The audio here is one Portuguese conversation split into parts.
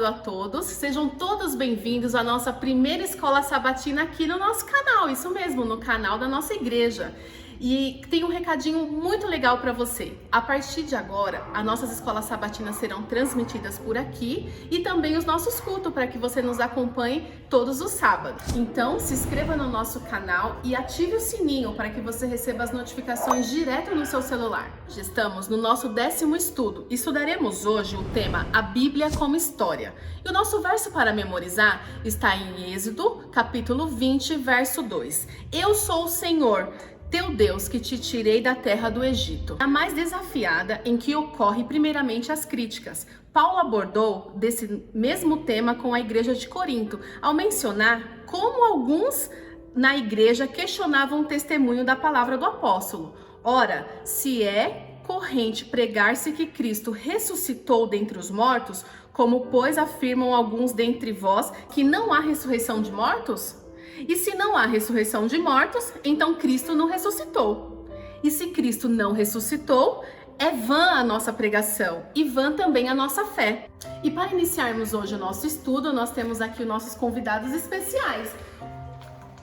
sábado a todos, sejam todos bem-vindos à nossa primeira escola sabatina aqui no nosso canal, isso mesmo, no canal da nossa igreja. E tem um recadinho muito legal para você. A partir de agora, as nossas escolas sabatinas serão transmitidas por aqui e também os nossos cultos para que você nos acompanhe todos os sábados. Então, se inscreva no nosso canal e ative o sininho para que você receba as notificações direto no seu celular. Já estamos no nosso 10º estudo. Estudaremos hoje o tema A Bíblia como História. E o nosso verso para memorizar está em Êxodo, capítulo 20, verso 2. Eu sou o Senhor, teu Deus, que te tirei da terra do Egito. A mais desafiada, em que ocorre primeiramente as críticas. Paulo abordou desse mesmo tema com a igreja de Corinto, ao mencionar como alguns na igreja questionavam o testemunho da palavra do apóstolo. Ora, se é corrente pregar-se que Cristo ressuscitou dentre os mortos, como pois afirmam alguns dentre vós que não há ressurreição de mortos? E se não há ressurreição de mortos, então Cristo não ressuscitou. E se Cristo não ressuscitou, é vã a nossa pregação e vã também a nossa fé. E para iniciarmos hoje o nosso estudo, nós temos aqui os nossos convidados especiais,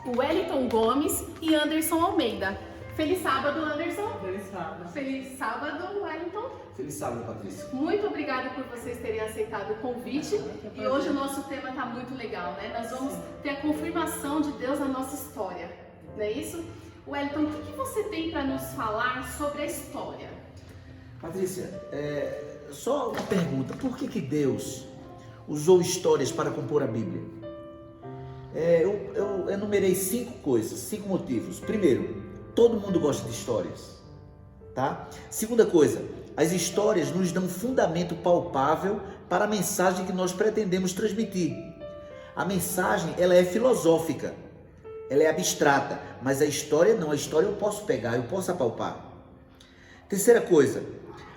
o Wellington Gomes e Anderson Almeida. Feliz sábado, Anderson. Feliz sábado. Feliz sábado, Wellington. Feliz sábado, Patrícia. Muito obrigada por vocês terem aceitado o convite. E hoje o nosso tema está muito legal, né? Nós vamos ter a confirmação de Deus na nossa história, não é isso? Wellington, o que você tem para nos falar sobre a história? Patrícia, só uma pergunta. Por que Deus usou histórias para compor a Bíblia? Eu enumerei 5 coisas, 5 motivos. Primeiro, todo mundo gosta de histórias, tá? Segunda coisa, as histórias nos dão fundamento palpável para a mensagem que nós pretendemos transmitir. A mensagem, ela é filosófica, ela é abstrata, mas a história não, a história eu posso pegar, eu posso apalpar. Terceira coisa,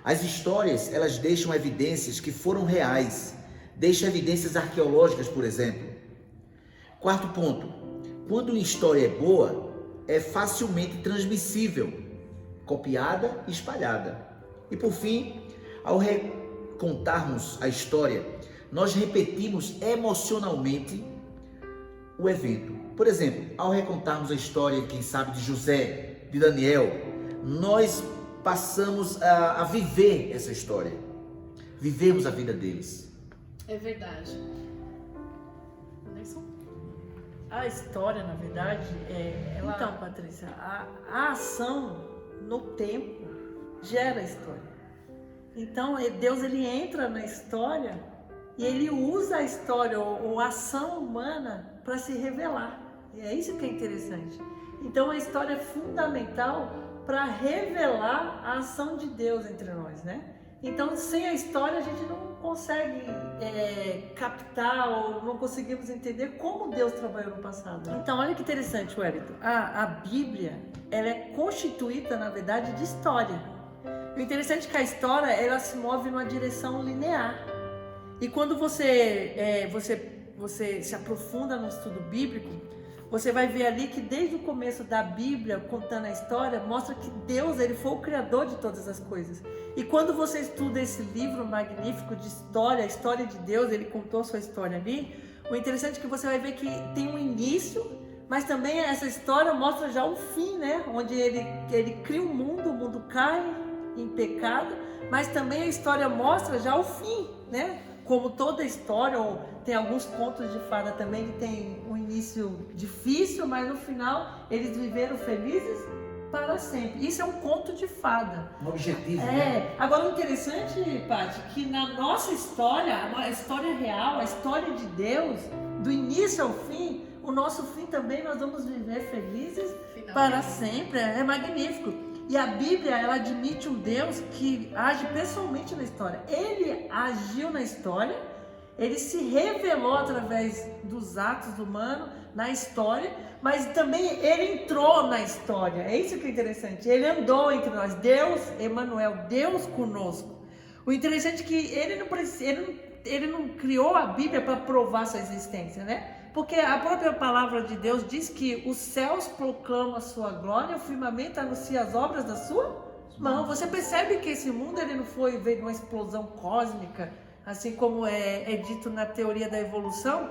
as histórias, elas deixam evidências que foram reais, deixam evidências arqueológicas, por exemplo. Quarto ponto, quando uma história é boa, é facilmente transmissível, copiada e espalhada. E por fim, ao recontarmos a história, nós repetimos emocionalmente o evento. Por exemplo, ao recontarmos a história, quem sabe, de José, de Daniel, nós passamos a viver essa história. Vivemos a vida deles. É verdade. Anderson? A história, na verdade, Então, Patrícia, a ação no tempo gera a história. Então, Deus, ele entra na história e ele usa a história ou a ação humana para se revelar. E é isso que é interessante. Então, a história é fundamental para revelar a ação de Deus entre nós, né? Então, sem a história, a gente não consegue captar ou não conseguimos entender como Deus trabalhou no passado. Então, olha que interessante, Wellington. A Bíblia, ela é constituída, na verdade, de história. O interessante é que a história, ela se move numa direção linear. E quando você se aprofunda no estudo bíblico, você vai ver ali que desde o começo da Bíblia, contando a história, mostra que Deus, ele foi o criador de todas as coisas. E quando você estuda esse livro magnífico de história, a história de Deus, ele contou a sua história ali, o interessante é que você vai ver que tem um início, mas também essa história mostra já o fim, né? Onde ele cria o mundo cai em pecado, mas também a história mostra já o fim, né? Como toda história, ou tem alguns contos de fada também que tem um início difícil, mas no final eles viveram felizes para sempre. Isso é um conto de fada. Um objetivo, né? Agora o interessante, Paty, que na nossa história, a história real, a história de Deus, do início ao fim, o nosso fim também nós vamos viver felizes para sempre. É magnífico. E a Bíblia, ela admite um Deus que age pessoalmente na história. Ele agiu na história, ele se revelou através dos atos humanos na história, mas também ele entrou na história. É isso que é interessante. Ele andou entre nós. Deus, Emmanuel, Deus conosco. O interessante é que ele não criou a Bíblia para provar sua existência, né? Porque a própria palavra de Deus diz que os céus proclamam a sua glória, o firmamento anuncia as obras da sua mão. Você percebe que esse mundo ele não veio de uma explosão cósmica, assim como é dito na teoria da evolução,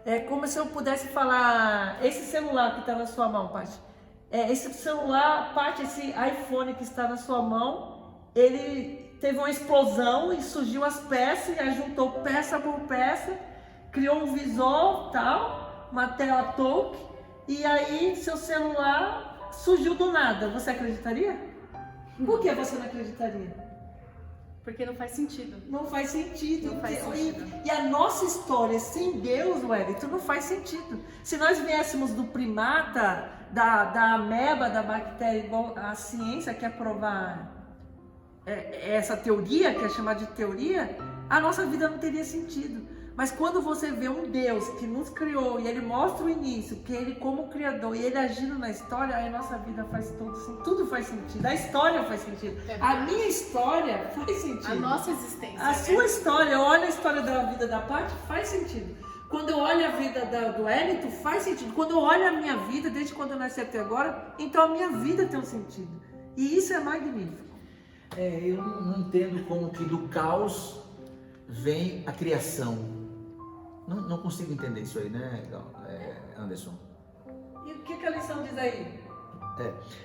é como se eu pudesse falar, esse celular que está na sua mão, Paty, esse celular, Paty, esse iPhone que está na sua mão, ele teve uma explosão e surgiu as peças, e aí juntou peça por peça, criou um visor, tal, uma tela touch, e aí seu celular surgiu do nada. Você acreditaria? Por que você não acreditaria? Porque não faz sentido. Não faz sentido. Não faz sentido. E a nossa história sem Deus, Wellington, não faz sentido. Se nós viéssemos do primata, da ameba, da bactéria, igual a ciência quer provar essa teoria, que é chamada de teoria, a nossa vida não teria sentido. Mas quando você vê um Deus que nos criou e Ele mostra o início, que Ele como Criador e Ele agindo na história, aí a nossa vida faz todo sentido, tudo faz sentido, a história faz sentido, a minha história faz sentido. A nossa existência. A sua história, olha a história da vida da Paty, faz sentido. Quando eu olho a vida do Wellington, faz sentido. Quando eu olho a minha vida, desde quando eu nasci até agora, então a minha vida tem um sentido. E isso é magnífico. Eu não entendo como que do caos vem a criação. Não consigo entender isso aí, né, Anderson? E o que a lição diz aí?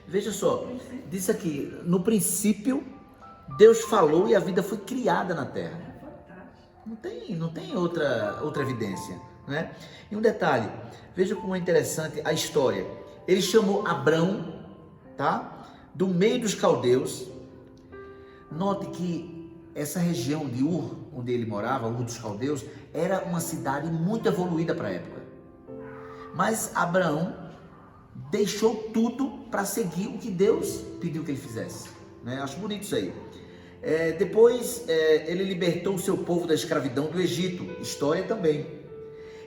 Veja só, diz aqui, no princípio, Deus falou e a vida foi criada na Terra. Não tem outra evidência, né? E um detalhe, veja como é interessante a história. Ele chamou Abrão, tá? Do meio dos caldeus. Note que essa região de Ur, onde ele morava, Ur dos Caldeus, era uma cidade muito evoluída para a época. Mas Abraão deixou tudo para seguir o que Deus pediu que ele fizesse, né? Acho bonito isso aí. Depois ele libertou o seu povo da escravidão do Egito, história também.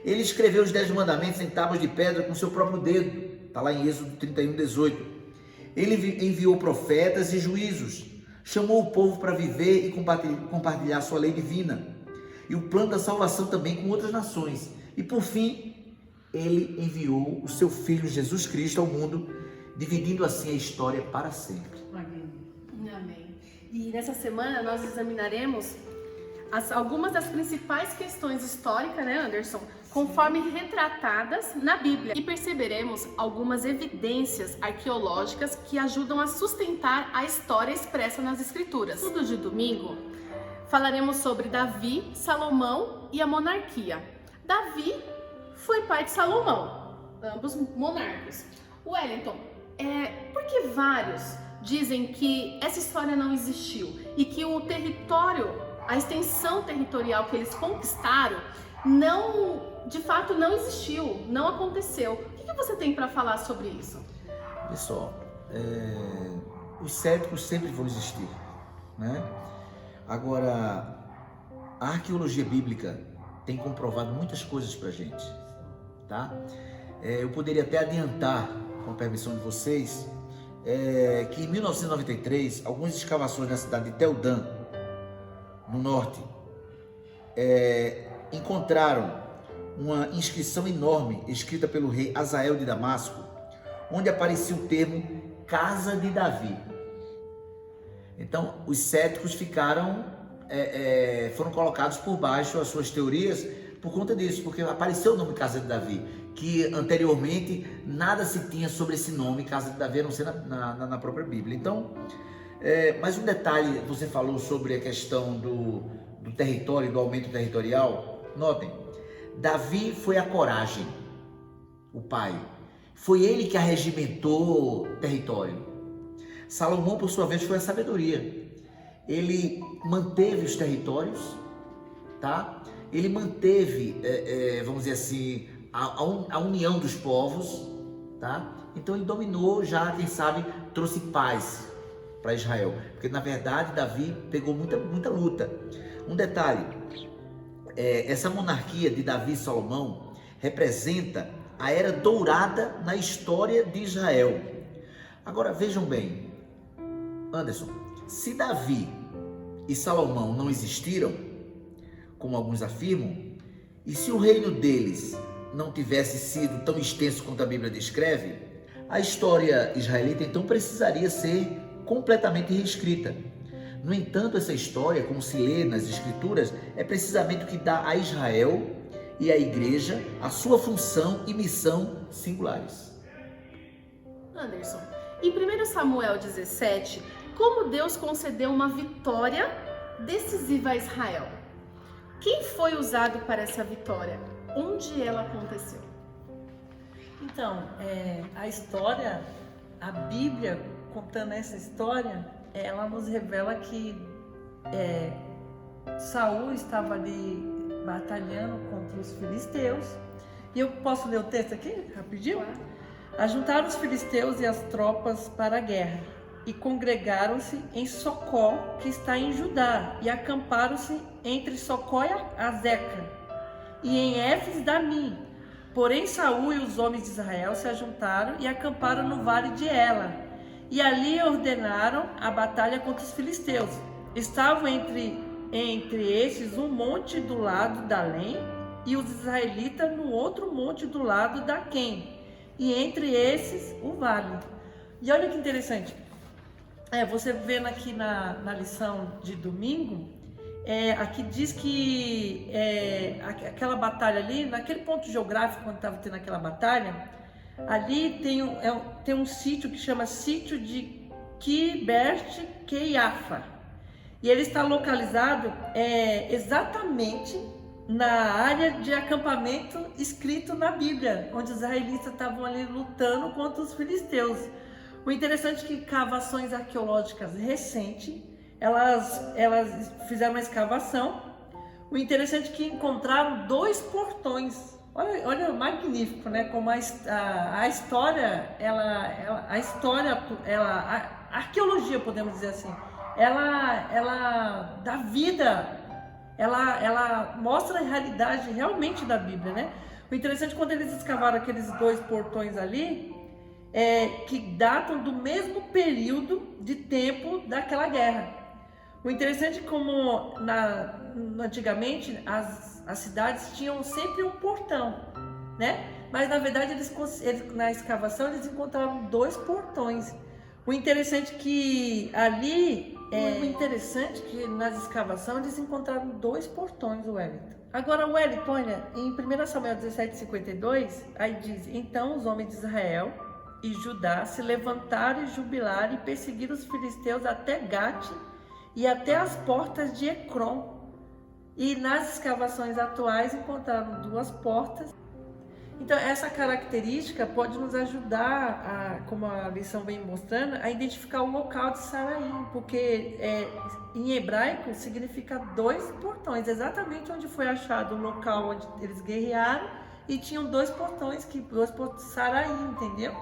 Ele escreveu os 10 mandamentos em tábuas de pedra com seu próprio dedo, está lá em Êxodo 31:18. Ele enviou profetas e juízos, chamou o povo para viver e compartilhar sua lei divina e o plano da salvação também com outras nações. E por fim, ele enviou o seu Filho Jesus Cristo ao mundo, dividindo assim a história para sempre. Amém. E nessa semana nós examinaremos algumas das principais questões históricas, né, Anderson? Conforme retratadas na Bíblia. E perceberemos algumas evidências arqueológicas que ajudam a sustentar a história expressa nas Escrituras. No estudo de domingo, falaremos sobre Davi, Salomão e a monarquia. Davi foi pai de Salomão, ambos monarcas. Wellington, por que vários dizem que essa história não existiu e que o território, a extensão territorial que eles conquistaram, de fato não existiu, não aconteceu? O que você tem para falar sobre isso? Pessoal, os céticos sempre vão existir, né? Agora, a arqueologia bíblica tem comprovado muitas coisas para a gente, tá? Eu poderia até adiantar, com a permissão de vocês, que em 1993, algumas escavações na cidade de Tel Dan, no norte, encontraram uma inscrição enorme escrita pelo rei Azael de Damasco, onde aparecia o termo Casa de Davi. Então, os céticos foram colocados por baixo as suas teorias por conta disso, porque apareceu o nome Casa de Davi, que anteriormente nada se tinha sobre esse nome Casa de Davi, a não ser na própria Bíblia. Então, mais um detalhe, você falou sobre a questão do território, do aumento territorial. Notem, Davi foi a coragem, o pai. Foi ele que arregimentou o território. Salomão, por sua vez, foi a sabedoria. Ele manteve os territórios, tá? Ele manteve, vamos dizer assim, a união dos povos, tá? Então ele dominou já, quem sabe, trouxe paz para Israel. Porque, na verdade, Davi pegou muita luta. Um detalhe, essa monarquia de Davi e Salomão representa a era dourada na história de Israel. Agora, vejam bem, Anderson, se Davi e Salomão não existiram, como alguns afirmam, e se o reino deles não tivesse sido tão extenso quanto a Bíblia descreve, a história israelita então precisaria ser completamente reescrita. No entanto, essa história, como se lê nas Escrituras, é precisamente o que dá a Israel e à igreja a sua função e missão singulares. Anderson, em 1 Samuel 17, como Deus concedeu uma vitória decisiva a Israel? Quem foi usado para essa vitória? Onde ela aconteceu? Então, a história, a Bíblia contando essa história, ela nos revela que Saul estava ali batalhando contra os filisteus. E eu posso ler o texto aqui, rapidinho? Ajuntaram os filisteus e as tropas para a guerra, e congregaram-se em Socó, que está em Judá, e acamparam-se entre Socó e Azeca, e em Éfes-Damim. Porém Saul e os homens de Israel se ajuntaram e acamparam no vale de Ela, e ali ordenaram a batalha contra os filisteus. Estavam entre estes um monte do lado da Além, e os israelitas no outro monte do lado da Quem, e entre esses o vale. E olha que interessante, você vendo aqui na lição de domingo, aqui diz que aquela batalha ali, naquele ponto geográfico onde estava tendo aquela batalha, ali tem um sítio que chama Sítio de Kibert Keiafa, e ele está localizado exatamente na área de acampamento escrito na Bíblia, onde os israelitas estavam ali lutando contra os filisteus. O interessante é que cavações arqueológicas recentes, elas fizeram uma escavação. O interessante é que encontraram 2 portões. Olha, magnífico, né? Como a história, a arqueologia, podemos dizer assim, ela dá vida. Ela mostra a realidade realmente da Bíblia, né? O interessante é quando eles escavaram aqueles 2 portões ali, que datam do mesmo período de tempo daquela guerra. O interessante é como antigamente as cidades tinham sempre um portão, né? Mas na verdade eles na escavação eles encontraram 2 portões. O interessante é que ali o interessante é que nas escavações eles encontraram 2 portões, Wellington. Agora, Wellington, olha, em 1 Samuel 17:52, aí diz: então os homens de Israel e Judá se levantaram e jubilaram e perseguiram os filisteus até Gate e até as portas de Ecrom. E nas escavações atuais encontraram 2 portas. Então essa característica pode nos ajudar, como a lição vem mostrando, a identificar o local de Saraim, porque em hebraico significa 2 portões, exatamente onde foi achado o local onde eles guerrearam, e tinham 2 portões, 2 portões de Saraim, entendeu?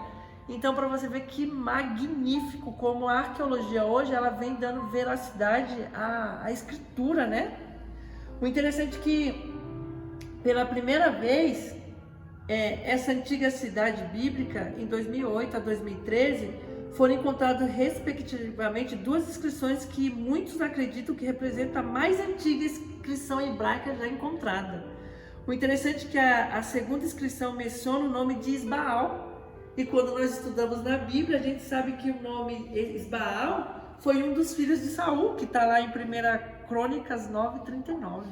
Então, para você ver que magnífico como a arqueologia hoje ela vem dando veracidade à escritura, né? O interessante é que pela primeira vez essa antiga cidade bíblica, em 2008 a 2013, foram encontradas respectivamente 2 inscrições que muitos acreditam que representam a mais antiga inscrição hebraica já encontrada. O interessante é que a segunda inscrição menciona o nome de Isbaal, e quando nós estudamos na Bíblia, a gente sabe que o nome Isbaal foi um dos filhos de Saul, que está lá em 1 Crônicas 9:39.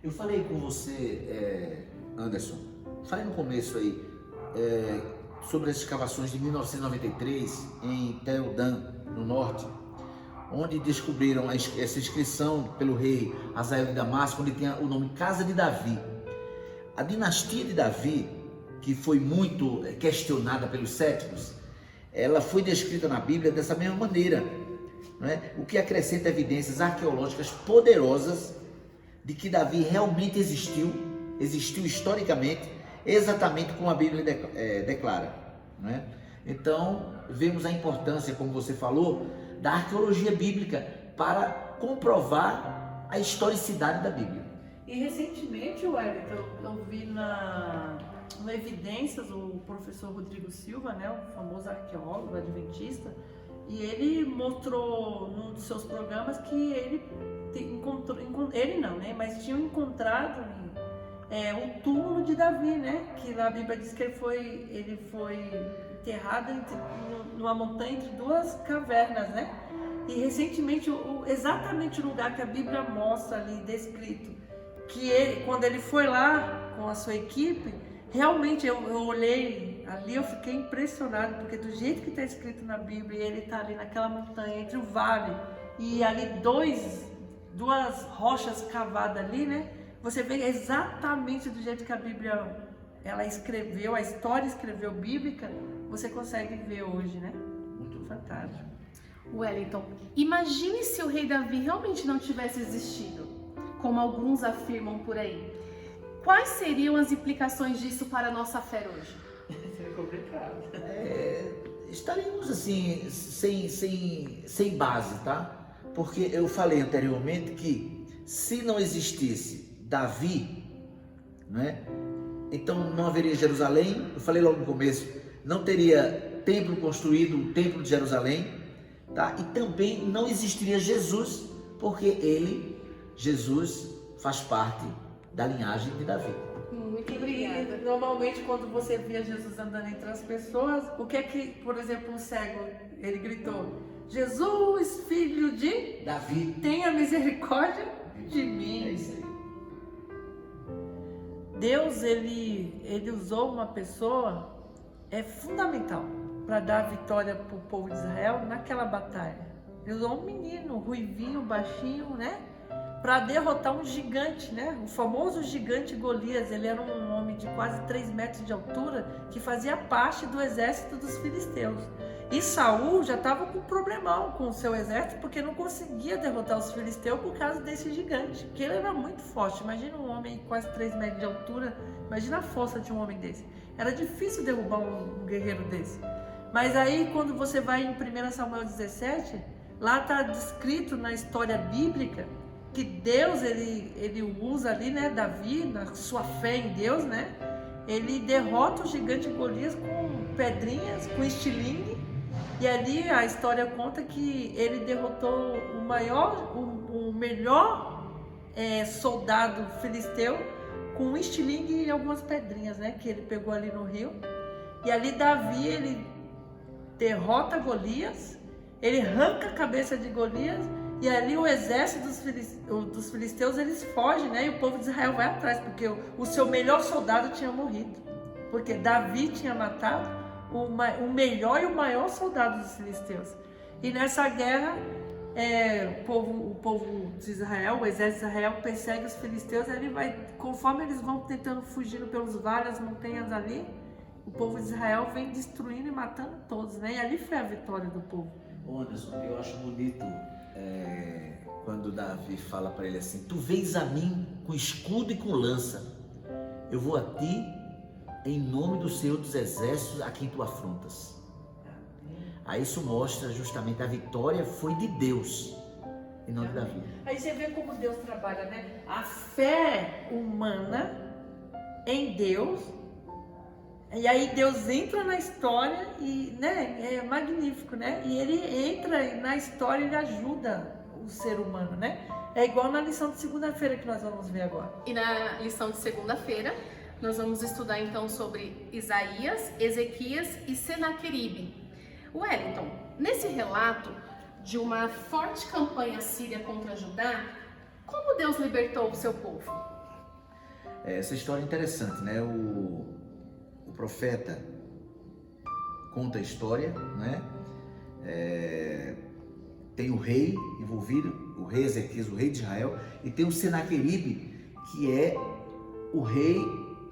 Eu falei com você, Anderson, falei no começo aí, sobre as escavações de 1993 em Tel Dan, no norte, onde descobriram essa inscrição pelo rei Hazael de Damasco, onde tinha o nome Casa de Davi. A dinastia de Davi, que foi muito questionada pelos céticos, ela foi descrita na Bíblia dessa mesma maneira, não é? O que acrescenta evidências arqueológicas poderosas de que Davi realmente existiu historicamente, exatamente como a Bíblia declara, não é? Então, vemos a importância, como você falou, da arqueologia bíblica para comprovar a historicidade da Bíblia. E recentemente, Wellington, eu vi no Evidências o professor Rodrigo Silva, né, o famoso arqueólogo adventista, e ele mostrou num dos seus programas que ele encontrou, ele não, né, mas tinham encontrado o túmulo de Davi, né? Que na Bíblia diz que ele foi enterrado numa montanha entre duas cavernas, né? E recentemente, exatamente o lugar que a Bíblia mostra ali, descrito, que ele, quando ele foi lá com a sua equipe, realmente eu olhei ali, eu fiquei impressionado, porque do jeito que está escrito na Bíblia, ele está ali naquela montanha, entre o vale, e ali duas rochas cavadas ali, né? Você vê exatamente do jeito que a Bíblia, ela escreveu, a história escreveu bíblica, você consegue ver hoje, né? Muito fantástico. Wellington, imagine se o rei Davi realmente não tivesse existido, como alguns afirmam por aí. Quais seriam as implicações disso para a nossa fé hoje? Seria complicado. Estaríamos assim, sem base, tá? Porque eu falei anteriormente que se não existisse Davi, né? Então não haveria Jerusalém. Eu falei logo no começo, não teria templo construído, o templo de Jerusalém. Tá? E também não existiria Jesus, porque Jesus faz parte da linhagem de Davi. Muito obrigada. E, normalmente quando você via Jesus andando entre as pessoas, o que é que, por exemplo, um cego, ele gritou: Jesus, filho de Davi, tenha misericórdia de mim. É isso aí. Deus, ele usou uma pessoa fundamental para dar vitória para o povo de Israel naquela batalha. Ele usou um menino, ruivinho, baixinho, né? Para derrotar um gigante, né? O famoso gigante Golias. Ele era um homem de quase 3 metros de altura que fazia parte do exército dos filisteus. E Saul já estava com um problemão com o seu exército, porque não conseguia derrotar os filisteus por causa desse gigante, que ele era muito forte. Imagina um homem de quase 3 metros de altura, imagina a força de um homem desse. Era difícil derrubar um guerreiro desse. Mas aí quando você vai em 1 Samuel 17, lá está descrito na história bíblica que Deus, ele usa ali, né, Davi, na sua fé em Deus, né, ele derrota o gigante Golias com pedrinhas, com estilingue, e ali a história conta que ele derrotou o melhor soldado filisteu com um estilingue e algumas pedrinhas, né, que ele pegou ali no rio. E ali Davi, ele derrota Golias, ele arranca a cabeça de Golias, e ali o exército dos filisteus, eles fogem, né? E o povo de Israel vai atrás, porque o seu melhor soldado tinha morrido. Porque Davi tinha matado o melhor e o maior soldado dos filisteus. E nessa guerra, o povo de Israel, o exército de Israel persegue os filisteus, ele vai, conforme eles vão tentando fugir pelos vales, as montanhas ali, o povo de Israel vem destruindo e matando todos, né? E ali foi a vitória do povo. Anderson, eu acho bonito quando Davi fala para ele assim: tu vens a mim com escudo e com lança, eu vou a ti em nome do Senhor dos Exércitos a quem tu afrontas. Aí isso mostra justamente a vitória foi de Deus e não de Davi. Aí você vê como Deus trabalha, né? A fé humana em Deus. E aí Deus entra na história e, né, é magnífico, né? E ele entra na história e ele ajuda o ser humano, né? É igual na lição de segunda-feira que nós vamos ver agora. E na lição de segunda-feira, nós vamos estudar então sobre Isaías, Ezequias e Senaqueribe. Wellington, nesse relato de uma forte campanha síria contra Judá, como Deus libertou o seu povo? Essa história é interessante, né? O profeta conta a história, né? Tem o rei envolvido, o rei Ezequias, o rei de Israel, e tem o Senaqueribe, que é o rei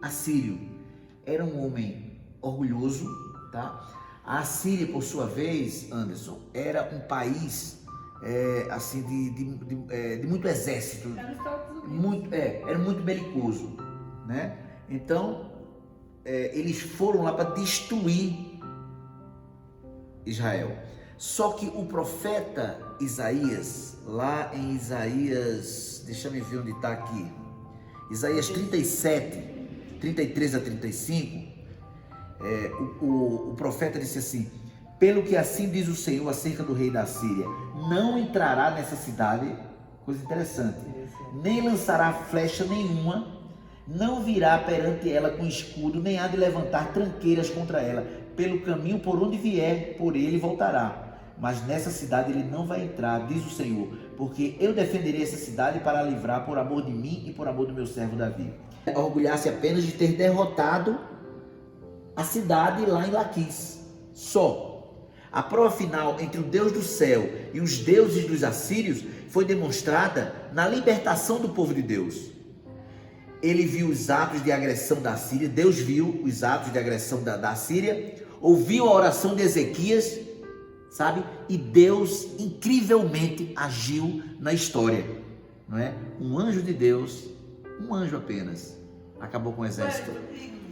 assírio. Era um homem orgulhoso, tá? A Síria, por sua vez, Anderson, era um país assim de muito exército, era muito belicoso, né? Então eles foram lá para destruir Israel. Só que o profeta Isaías, lá em Isaías, deixa eu ver onde está aqui, Isaías 37, 33 a 35, o profeta disse assim: pelo que assim diz o Senhor acerca do rei da Síria, não entrará nessa cidade, coisa interessante, nem lançará flecha nenhuma, não virá perante ela com escudo, nem há de levantar tranqueiras contra ela. Pelo caminho por onde vier, por ele voltará. Mas nessa cidade ele não vai entrar, diz o Senhor, porque eu defenderei essa cidade para a livrar por amor de mim e por amor do meu servo Davi. Orgulhar-se apenas de ter derrotado a cidade lá em Laquis. Só. A prova final entre o Deus do céu e os deuses dos assírios foi demonstrada na libertação do povo de Deus. Ele viu os atos de agressão da Síria, Deus viu os atos de agressão da Síria, ouviu a oração de Ezequias, sabe? E Deus incrivelmente agiu na história, não é? Um anjo de Deus, um anjo apenas, acabou com o exército.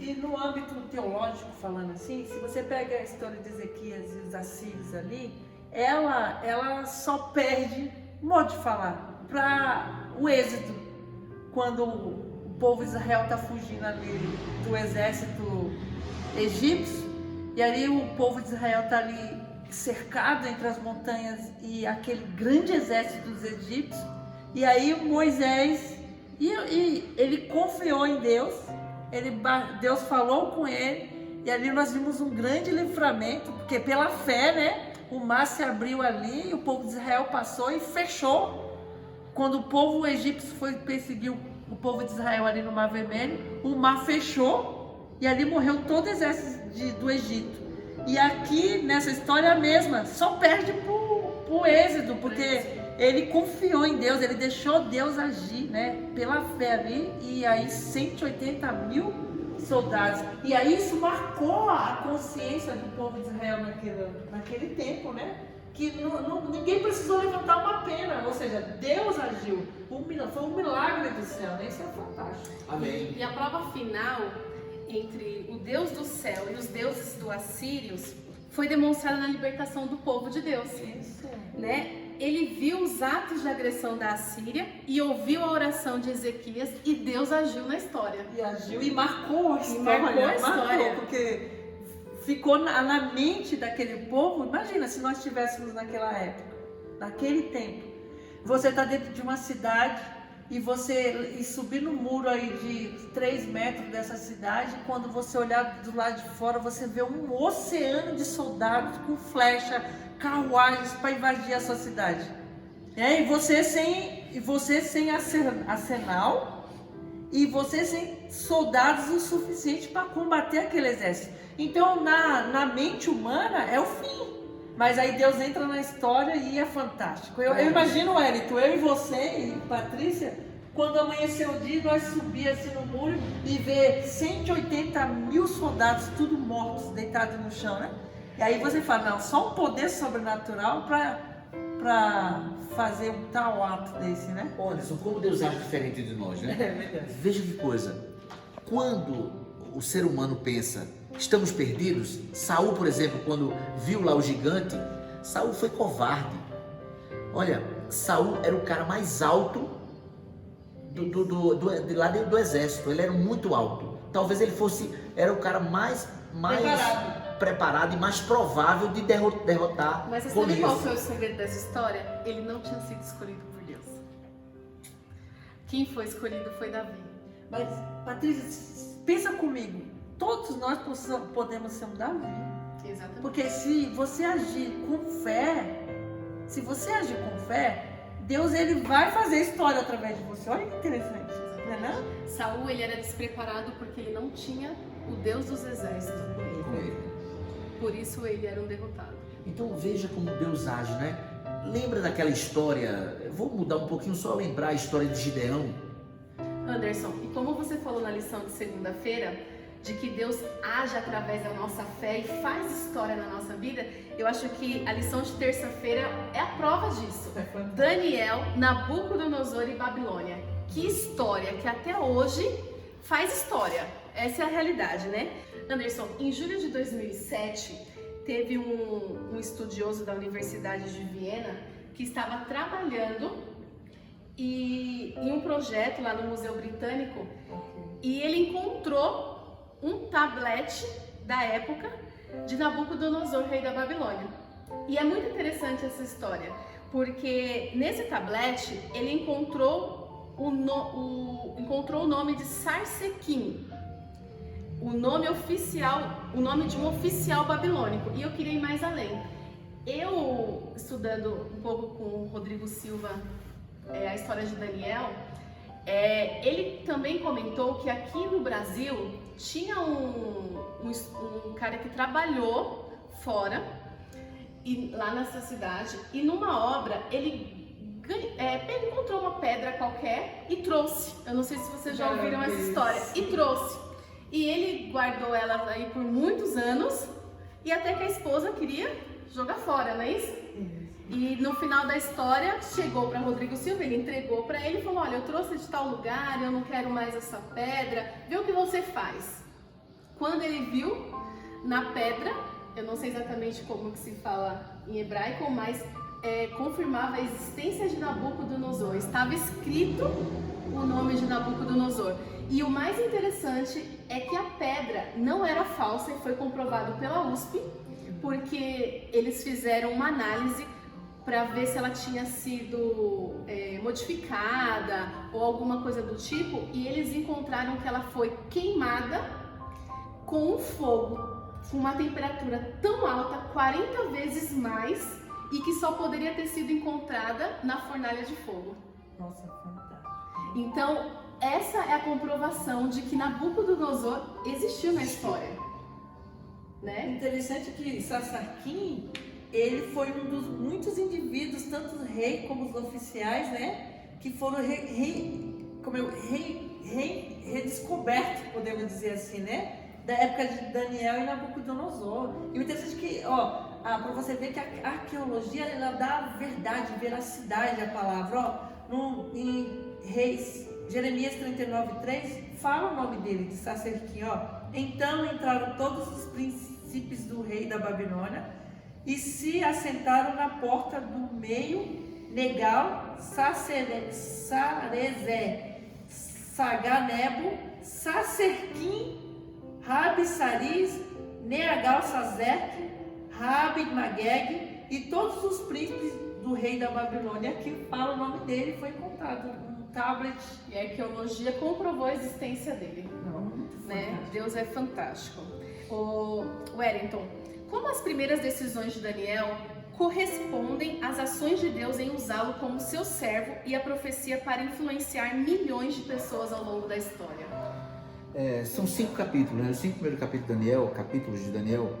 E no âmbito teológico, falando assim, se você pega a história de Ezequias e os assírios ali, ela só perde, modo de falar, para o êxodo, quando o povo de Israel está fugindo ali do exército egípcio, e ali o povo de Israel está ali cercado entre as montanhas e aquele grande exército dos egípcios, e aí Moisés, e ele confiou em Deus, Deus falou com ele, e ali nós vimos um grande livramento, porque pela fé, né, o mar se abriu ali, e o povo de Israel passou e fechou. Quando o povo egípcio foi perseguir o povo de Israel ali no Mar Vermelho, o mar fechou, e ali morreu todo o exército do Egito. E aqui, nessa história mesma, só perde pro Êxodo, porque ele confiou em Deus, ele deixou Deus agir, né, pela fé ali, e aí 180 mil soldados. E aí isso marcou a consciência do povo de Israel naquele tempo, né? Que ninguém precisou levantar uma pena, ou seja, Deus agiu. Foi um milagre do céu, né? Isso é fantástico. Amém. E a prova final entre o Deus do céu e os deuses do assírios foi demonstrada na libertação do povo de Deus. Isso. Né? Ele viu os atos de agressão da Assíria e ouviu a oração de Ezequias, e Deus agiu na história. E agiu e marcou a história. Marcou, porque ficou na mente daquele povo. Imagina se nós estivéssemos naquela época, naquele tempo. Você está dentro de uma cidade e subir no muro aí de 3 metros dessa cidade, quando você olhar do lado de fora, você vê um oceano de soldados com flecha, carruagens para invadir a sua cidade. E você sem arsenal, e você sem soldados o suficiente para combater aquele exército. Então, na mente humana, é o fim. Mas aí Deus entra na história e é fantástico. Eu imagino, Wellington, eu e você e Patrícia, quando amanheceu o dia, nós subíamos assim no muro e ver 180 mil soldados, tudo mortos, deitados no chão, né? E aí você fala, não, só um poder sobrenatural para fazer um tal ato desse, né? Anderson, como Deus age diferente de nós, né? É verdade. Veja que coisa. Quando o ser humano pensa, estamos perdidos, Saul, por exemplo, quando viu lá o gigante, Saul foi covarde. Olha, Saul era o cara mais alto do exército, ele era muito alto. Talvez ele era o cara mais preparado e mais provável de derrotar. Mas você sabe qual foi o segredo dessa história? Ele não tinha sido escolhido por Deus. Quem foi escolhido foi Davi. Mas, Patrícia, pensa comigo, todos nós podemos ser um Davi. Exatamente. Porque se você agir com fé, Deus ele vai fazer história através de você. Olha que interessante, não é? Saul, ele era despreparado porque ele não tinha o Deus dos exércitos com ele. Por isso ele era um derrotado. Então veja como Deus age, né? Lembra daquela história, eu vou mudar um pouquinho, só lembrar a história de Gideão. Anderson, e como você falou na lição de segunda-feira, de que Deus age através da nossa fé e faz história na nossa vida, eu acho que a lição de terça-feira é a prova disso. Daniel, Nabucodonosor e Babilônia. Que história que até hoje faz história. Essa é a realidade, né? Anderson, em julho de 2007, teve um estudioso da Universidade de Viena que estava trabalhando em um projeto lá no Museu Britânico, e ele encontrou um tablete da época de Nabucodonosor, rei da Babilônia. E é muito interessante essa história, porque nesse tablete ele encontrou encontrou o nome de Sarsequim, o nome de um oficial babilônico. E eu queria ir mais além. Eu, estudando um pouco com o Rodrigo Silva a história de Daniel, ele também comentou que aqui no Brasil tinha um cara que trabalhou fora, lá nessa cidade, e numa obra ele encontrou uma pedra qualquer e trouxe. Eu não sei se vocês já ouviram essa história. E trouxe. E ele guardou ela aí por muitos anos, e até que a esposa queria jogar fora, não é isso? E no final da história, chegou para Rodrigo Silva, ele entregou para ele e falou: olha, eu trouxe de tal lugar, eu não quero mais essa pedra, vê o que você faz. Quando ele viu na pedra, eu não sei exatamente como que se fala em hebraico, mas confirmava a existência de Nabucodonosor. Estava escrito o nome de Nabucodonosor. E o mais interessante é que a pedra não era falsa, e foi comprovado pela USP, porque eles fizeram uma análise para ver se ela tinha sido modificada ou alguma coisa do tipo, e eles encontraram que ela foi queimada com um fogo, com uma temperatura tão alta, 40 vezes mais, e que só poderia ter sido encontrada na fornalha de fogo. Nossa, fantástico. Então, essa é a comprovação de que Nabucodonosor existiu na história, né? Interessante que Sarsequim, ele foi um dos muitos indivíduos, tanto os reis como os oficiais, né, que foram redescobertos, podemos dizer assim, né, da época de Daniel e Nabucodonosor. E o interessante é que, para você ver que a arqueologia, ela dá verdade, veracidade à palavra. Em Reis, Jeremias 39:3, fala o nome dele, de Sarsequim, Então entraram todos os príncipes do rei da Babilônia e se assentaram na porta do meio, Negal, Sarezé, Saganebo, Sarsequim, Rabi-Sariz, Neagal-Sazek, Rabi-Mageg e todos os príncipes do rei da Babilônia, que fala o nome dele, foi encontrado um tablet. E a arqueologia comprovou a existência dele. Né? Deus é fantástico. Wellington, como as primeiras decisões de Daniel correspondem às ações de Deus em usá-lo como seu servo e a profecia para influenciar milhões de pessoas ao longo da história? São 5 capítulos, né? Os 5 primeiros capítulos de Daniel,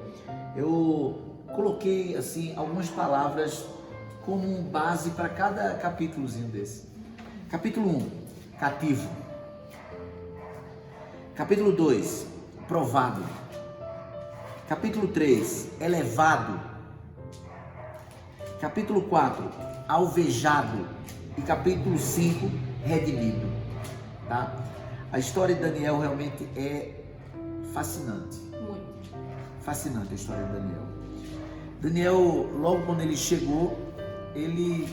eu coloquei assim algumas palavras como base para cada capítulozinho desse. Capítulo 1, cativo. Capítulo 2, provado. Capítulo 3, elevado. Capítulo 4, alvejado. E capítulo 5, redimido. Tá? A história de Daniel realmente é fascinante. Muito. Fascinante a história de Daniel. Daniel, logo quando ele chegou, ele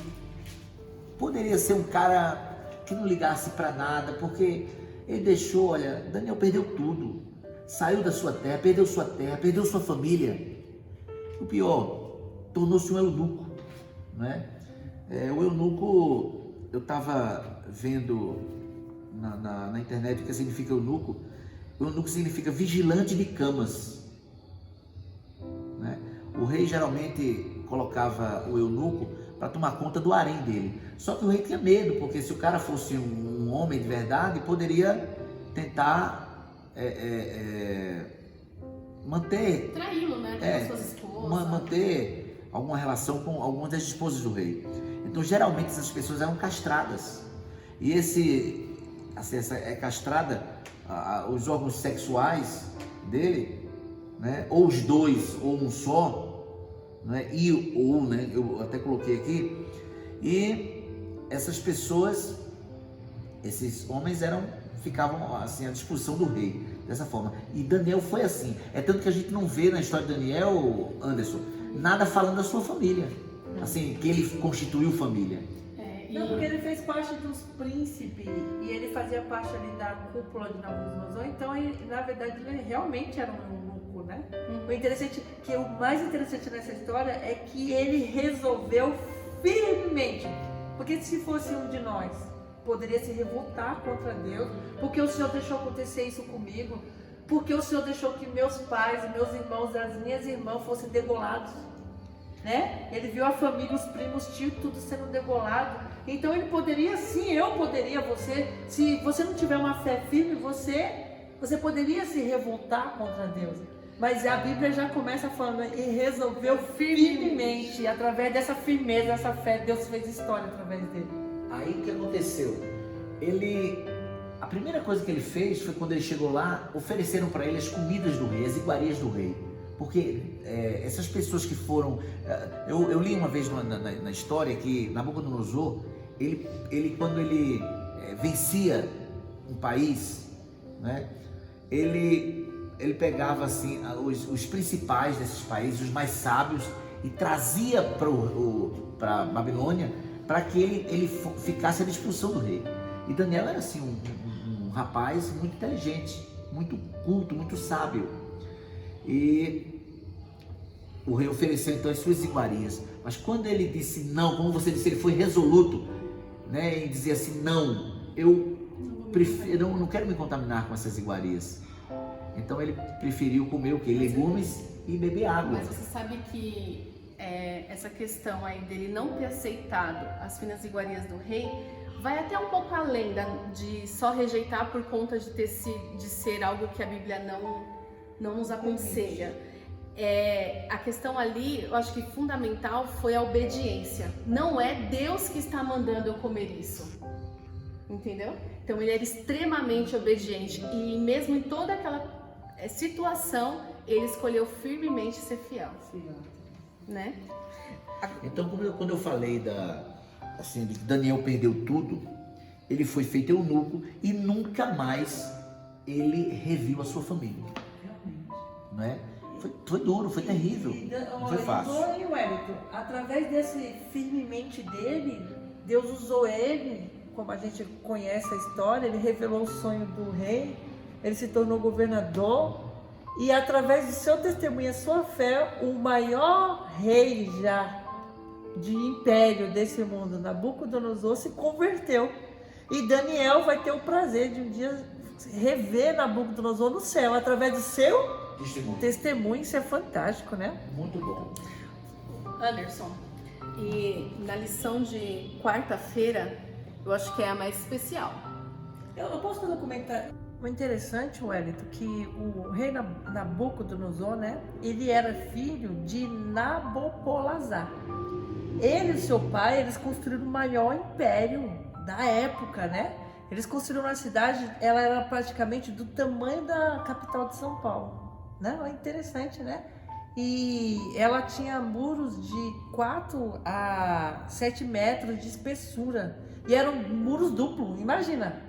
poderia ser um cara que não ligasse para nada, porque ele deixou, olha, Daniel perdeu tudo. Saiu da sua terra, perdeu sua família. O pior, tornou-se um eunuco, né? O eunuco, eu estava vendo na internet o que significa eunuco. O eunuco significa vigilante de camas, né? O rei geralmente colocava o eunuco para tomar conta do harém dele. Só que o rei tinha medo, porque se o cara fosse um homem de verdade, poderia tentar manter... Traí-lo, né? Com suas esposas. Manter alguma relação com algumas das esposas do rei. Então, geralmente, essas pessoas eram castradas. E essa é castrada, os órgãos sexuais dele, né? Ou os dois, ou um só, né? Né? Eu até coloquei aqui. E essas pessoas, esses homens ficavam assim à disposição do rei, dessa forma. E Daniel foi assim. É tanto que a gente não vê na história de Daniel, Anderson, nada falando da sua família, assim, que ele constituiu família. Não, porque ele fez parte dos príncipes e ele fazia parte ali da cúpula de Nabucodonosor, então ele, na verdade ele realmente era um eunuco, né? O mais interessante nessa história é que ele resolveu firmemente, porque se fosse um de nós poderia se revoltar contra Deus, porque o Senhor deixou acontecer isso comigo, porque o Senhor deixou que meus pais, meus irmãos, as minhas irmãs fossem degolados, né? Ele viu a família, os primos, tios, tudo sendo degolado. Então ele poderia, sim, eu poderia, você, se você não tiver uma fé firme, você poderia se revoltar contra Deus. Mas a Bíblia já começa falando, e resolveu firmemente, através dessa firmeza, dessa fé, Deus fez história através dele. Aí o que aconteceu? A primeira coisa que ele fez foi quando ele chegou lá, ofereceram para ele as comidas do rei, as iguarias do rei. Porque essas pessoas que foram... Eu li uma vez na história que Nabucodonosor, quando ele vencia um país, né, ele pegava assim, os principais desses países, os mais sábios, e trazia para Babilônia para que ele ficasse à disposição do rei. E Daniel era assim um rapaz muito inteligente, muito culto, muito sábio. E o rei ofereceu então as suas iguarias. Mas quando ele disse não, como você disse, ele foi resoluto, né, em dizer assim, não, eu não quero me contaminar com essas iguarias. Então ele preferiu comer o quê? Legumes e beber água. Mas você sabe que essa questão aí dele não ter aceitado as finas iguarias do rei vai até um pouco além de só rejeitar por conta de ser algo que a Bíblia não nos aconselha. A questão ali, eu acho que fundamental foi a obediência. Não é Deus que está mandando eu comer isso, entendeu? Então ele era extremamente obediente e mesmo em toda aquela situação ele escolheu firmemente ser fiel, né? Então quando eu falei de que Daniel perdeu tudo, ele foi feito eunuco e nunca mais ele reviu a sua família, né? Foi duro, foi terrível, não foi fácil. E Wellington, através desse firmemente dele, Deus usou ele, como a gente conhece a história, ele revelou o sonho do rei, ele se tornou governador, e através do seu testemunho e sua fé, o maior rei já de império desse mundo, Nabucodonosor, se converteu. E Daniel vai ter o prazer de um dia rever Nabucodonosor no céu, através do seu testemunho. Isso é fantástico, né? Muito bom. Anderson, e na lição de quarta-feira, eu acho que é a mais especial. Eu posso fazer um comentário? O interessante, Wellington, que o rei Nabucodonosor, né? Ele era filho de Nabopolassar. Ele e seu pai, eles construíram o maior império da época, né? Eles construíram uma cidade, ela era praticamente do tamanho da capital de São Paulo. Não, é interessante, né? E ela tinha muros de 4 a 7 metros de espessura. E eram muros duplos, imagina.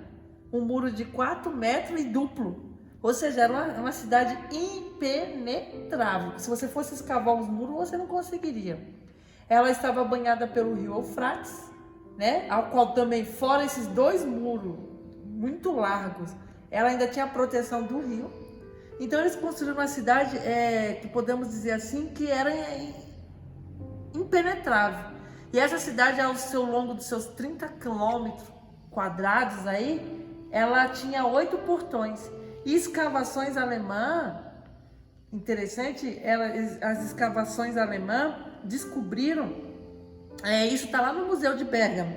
Um muro de 4 metros e duplo. Ou seja, era uma cidade impenetrável. Se você fosse escavar os muros, você não conseguiria. Ela estava banhada pelo rio Eufrates, né? Ao qual também, fora esses 2 muros muito largos, ela ainda tinha a proteção do rio. Então eles construíram uma cidade que podemos dizer assim, que era impenetrável. E essa cidade, ao longo dos seus 30 quilômetros quadrados aí, ela tinha 8 portões. E escavações alemãs, interessante, as escavações alemãs descobriram, isso está lá no Museu de Bergamo,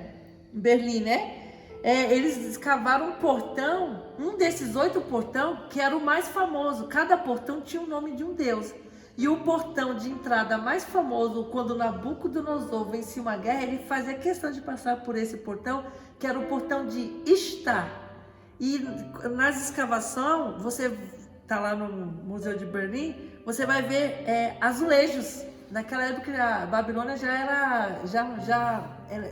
em Berlim, né? Eles escavaram um portão, um desses 8 portões, que era o mais famoso. Cada portão tinha o nome de um deus. E o portão de entrada mais famoso, quando Nabucodonosor vencia uma guerra, ele fazia questão de passar por esse portão, que era o portão de Ishtar. E nas escavações, você está lá no Museu de Berlim, você vai ver azulejos. Naquela época a Babilônia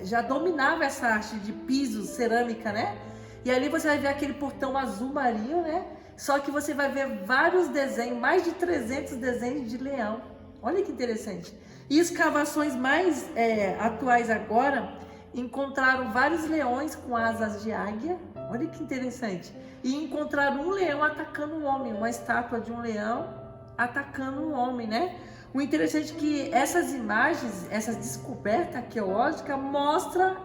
já dominava essa arte de piso, cerâmica, né? E ali você vai ver aquele portão azul marinho, né? Só que você vai ver vários desenhos, mais de 300 desenhos de leão. Olha que interessante. E escavações mais atuais agora encontraram vários leões com asas de águia. Olha que interessante. E encontraram um leão atacando um homem, uma estátua de um leão atacando um homem, né? O interessante é que essas imagens, essa descoberta arqueológica mostra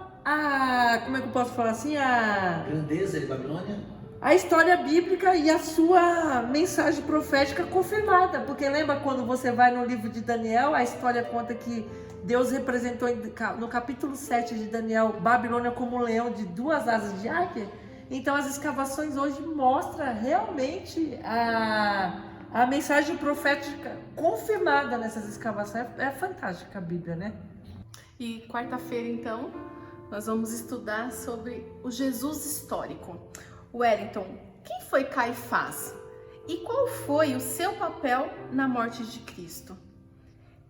como é que eu posso falar assim? A grandeza de Babilônia. A história bíblica e a sua mensagem profética confirmada. Porque lembra quando você vai no livro de Daniel, a história conta que Deus representou no capítulo 7 de Daniel, Babilônia como um leão de 2 asas de águia. Então as escavações hoje mostram realmente a mensagem profética confirmada nessas escavações. É fantástica a Bíblia, né? E quarta-feira, então, nós vamos estudar sobre o Jesus histórico. Wellington, quem foi Caifás? E qual foi o seu papel na morte de Cristo?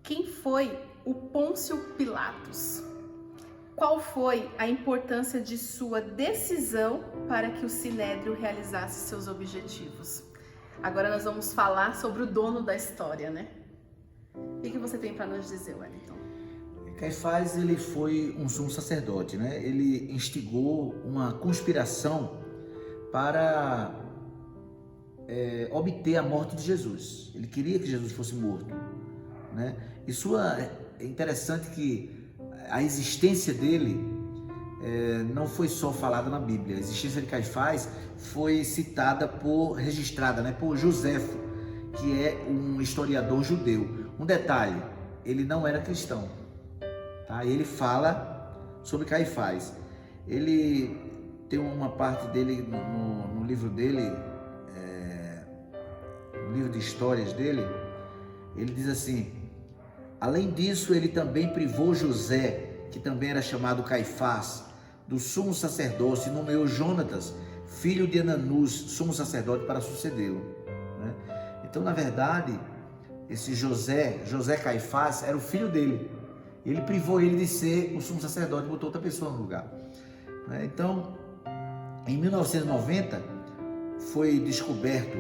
Quem foi o Pôncio Pilatos? Qual foi a importância de sua decisão para que o Sinédrio realizasse seus objetivos? Agora nós vamos falar sobre o dono da história, né? O que você tem para nos dizer, Wellington? Caifás, ele foi um sumo sacerdote, né? Ele instigou uma conspiração para obter a morte de Jesus. Ele queria que Jesus fosse morto, né? Isso é interessante que a existência dele não foi só falada na Bíblia. A existência de Caifás foi registrada, né, por Joséfo, que é um historiador judeu. Um detalhe, ele não era cristão, tá? Ele fala sobre Caifás. Ele tem uma parte dele no livro dele, no livro de histórias dele, ele diz assim: além disso, ele também privou José, que também era chamado Caifás, do sumo sacerdócio, e nomeou Jonatas, filho de Ananus, sumo sacerdote, para sucedê-lo, né? Então, na verdade, esse José Caifás, era o filho dele. Ele privou ele de ser o sumo sacerdote e botou outra pessoa no lugar, né? Então, em 1990, foi descoberto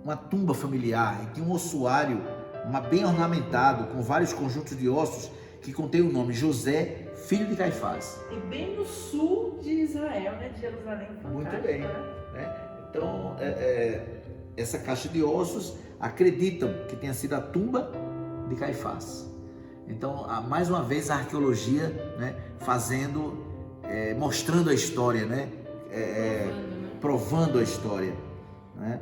uma tumba familiar, e tinha um ossuário bem ornamentado, com vários conjuntos de ossos, que contém o nome José, filho de Caifás. E bem no sul de Israel, né? De Jerusalém. Muito bem, né? Então, essa caixa de ossos acreditam que tenha sido a tumba de Caifás. Então, mais uma vez, a arqueologia, né, mostrando a história, né? Provando a história, né?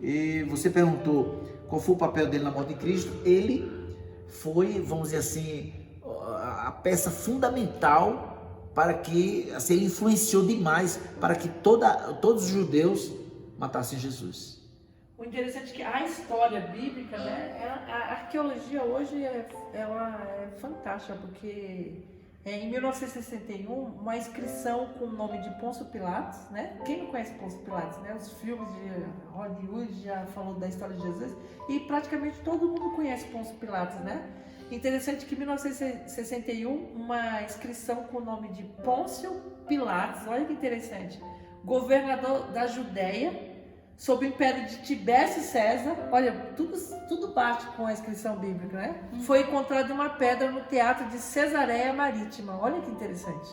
E você perguntou qual foi o papel dele na morte de Cristo. Ele foi, vamos dizer assim, a peça fundamental para que, assim, ele influenciou demais para que todos os judeus matassem Jesus. O interessante é que a história bíblica, né, a arqueologia hoje ela é fantástica, porque em 1961, uma inscrição com o nome de Pôncio Pilatos, né? Quem não conhece Pôncio Pilatos, né? Os filmes de Hollywood já falou da história de Jesus, e praticamente todo mundo conhece Pôncio Pilatos, né? Interessante que em 1961, uma inscrição com o nome de Pôncio Pilatos, olha que interessante, governador da Judéia, sob o império de Tibério César, olha, tudo bate com a inscrição bíblica, né? Foi encontrada uma pedra no teatro de Cesareia Marítima, olha que interessante.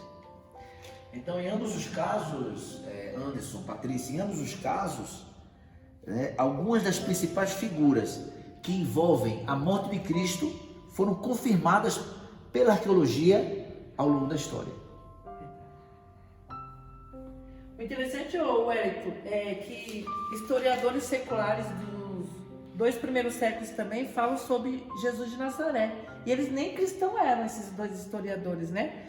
Então, em ambos os casos, Anderson, Patrícia, em ambos os casos, né, algumas das principais figuras que envolvem a morte de Cristo foram confirmadas pela arqueologia ao longo da história. O interessante, Wellington, é que historiadores seculares dos 2 primeiros séculos também falam sobre Jesus de Nazaré. E eles nem cristãos eram, esses 2 historiadores, né?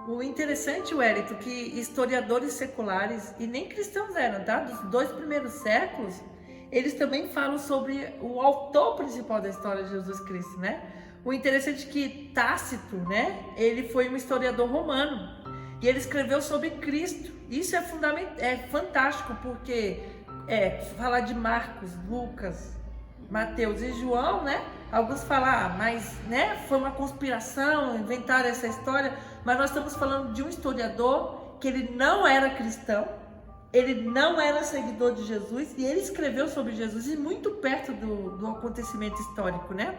O interessante, Wellington, que historiadores seculares e nem cristãos eram, tá? Dos 2 primeiros séculos, eles também falam sobre o autor principal da história de Jesus Cristo, né? O interessante é que Tácito, né? Ele foi um historiador romano. E ele escreveu sobre Cristo. Isso é fantástico, porque falar de Marcos, Lucas, Mateus e João, né? Alguns falam, mas, né, foi uma conspiração, inventaram essa história. Mas nós estamos falando de um historiador que ele não era cristão, ele não era seguidor de Jesus, e ele escreveu sobre Jesus, e muito perto do acontecimento histórico, né?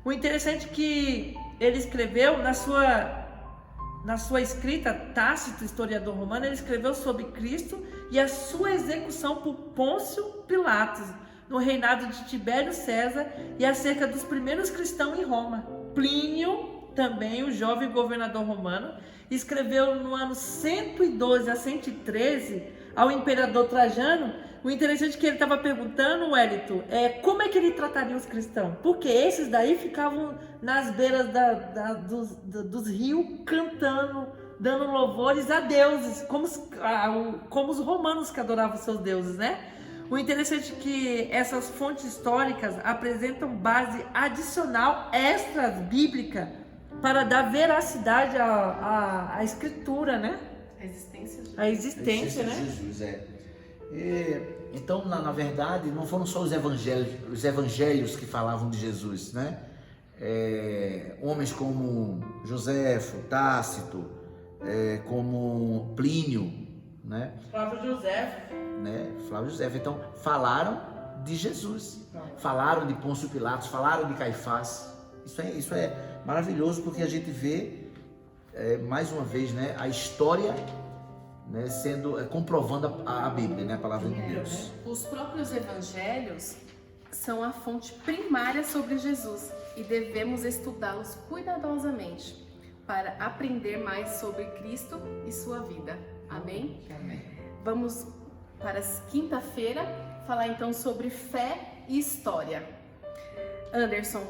O interessante é que ele escreveu na sua escrita, Tácito, historiador romano, ele escreveu sobre Cristo e a sua execução por Pôncio Pilatos, no reinado de Tibério César, e acerca dos primeiros cristãos em Roma. Plínio, também, o jovem governador romano, escreveu no ano 112 a 113 ao imperador Trajano. O interessante é que ele estava perguntando, Wellington, como é que ele trataria os cristãos? Porque esses daí ficavam nas beiras dos rios cantando, dando louvores a deuses, como os romanos que adoravam seus deuses, né? O interessante é que essas fontes históricas apresentam base adicional extra bíblica para dar veracidade à escritura, né? A existência, né? De Jesus, então, na verdade, não foram só os evangelhos que falavam de Jesus, né? Homens como Joséfo, Tácito, como Plínio, né? Flávio José. Então, falaram de Jesus, falaram de Pôncio Pilatos, falaram de Caifás. Isso é maravilhoso, porque a gente vê, mais uma vez, né, a história, né, comprovando a Bíblia, né, a palavra de Deus. Os próprios evangelhos são a fonte primária sobre Jesus e devemos estudá-los cuidadosamente para aprender mais sobre Cristo e sua vida. Amém? Amém. Vamos para quinta-feira falar então sobre fé e história. Anderson,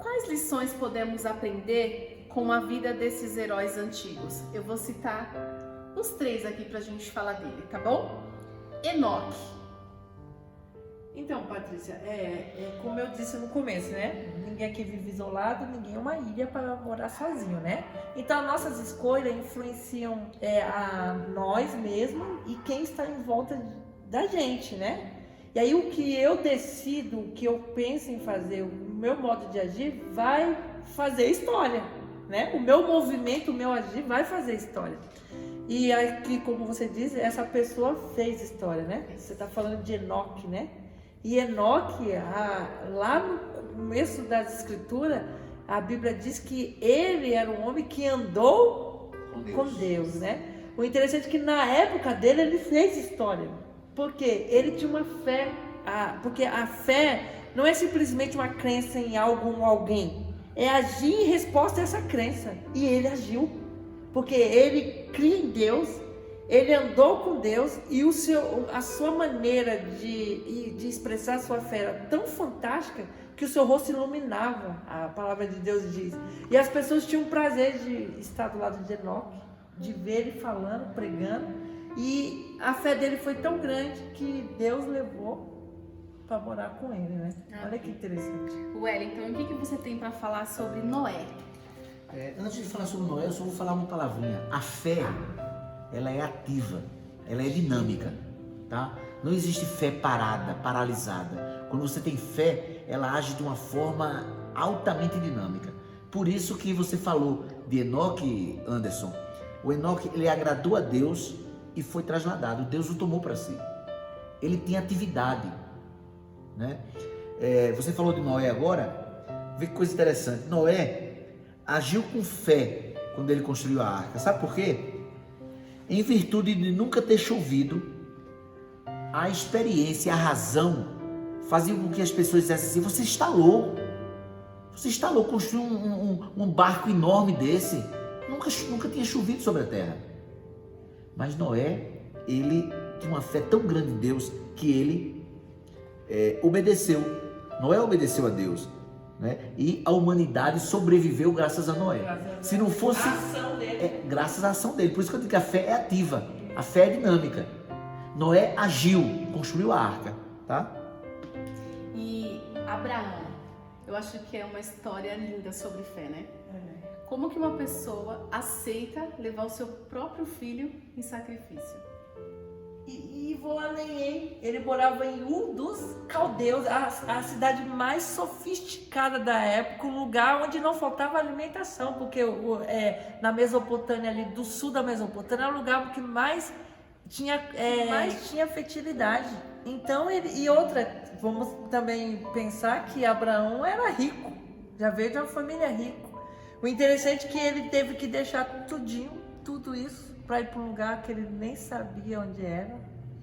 quais lições podemos aprender com a vida desses heróis antigos? Eu vou citar uns 3 aqui pra gente falar dele, tá bom? Enoque. Então, Patrícia, como eu disse no começo, né? Ninguém aqui vive isolado, ninguém é uma ilha para morar sozinho, né? Então, nossas escolhas influenciam a nós mesmos e quem está em volta da gente, né? E aí, o que eu decido, o que eu penso em fazer, o meu modo de agir vai fazer história, né? O meu movimento, o meu agir vai fazer história. E aqui, como você disse, essa pessoa fez história, né? Você está falando de Enoque, né? E Enoque, lá no começo das escrituras, a Bíblia diz que ele era um homem que andou com Deus, né? O interessante é que na época dele ele fez história, porque ele tinha uma fé, porque a fé não é simplesmente uma crença em algo ou alguém, é agir em resposta a essa crença, e ele agiu, porque ele cria em Deus, ele andou com Deus, e a sua maneira de expressar a sua fé era tão fantástica que o seu rosto iluminava, a palavra de Deus diz. E as pessoas tinham prazer de estar do lado de Enoque, de ver ele falando, pregando, e a fé dele foi tão grande que Deus levou para morar com ele, né? Olha que interessante. Wellington, o que você tem para falar sobre Noé? Antes de falar sobre Noé, eu só vou falar uma palavrinha. A fé, ela é ativa, ela é dinâmica, tá? Não existe fé parada, paralisada. Quando você tem fé, ela age de uma forma altamente dinâmica. Por isso que você falou de Enoque, Anderson. O Enoque, ele agradou a Deus e foi trasladado. Deus o tomou para si. Ele tinha atividade, né? Você falou de Noé agora. Vê que coisa interessante. Noé agiu com fé quando ele construiu a arca. Sabe por quê? Em virtude de nunca ter chovido, a experiência, a razão faziam com que as pessoas dissessem assim: você está louco construir um barco enorme desse, nunca tinha chovido sobre a terra. Mas Noé, ele tinha uma fé tão grande em Deus que ele obedeceu. Noé obedeceu a Deus, né? E a humanidade sobreviveu graças a Noé. Se não fosse graças à ação dele. Por isso que eu digo que a fé é ativa, a fé é dinâmica. Noé agiu, construiu a arca, tá? E Abraão, eu acho que é uma história linda sobre fé, né? Como que uma pessoa aceita levar o seu próprio filho em sacrifício? E vou além, hein? Ele morava em Ur dos Caldeus, a cidade mais sofisticada da época, um lugar onde não faltava alimentação, porque na Mesopotâmia, ali do sul da Mesopotâmia, era o lugar que mais tinha fertilidade. Então, vamos também pensar que Abraão era rico, já veio de uma família rica. O interessante é que ele teve que deixar tudo isso, para ir para um lugar que ele nem sabia onde era,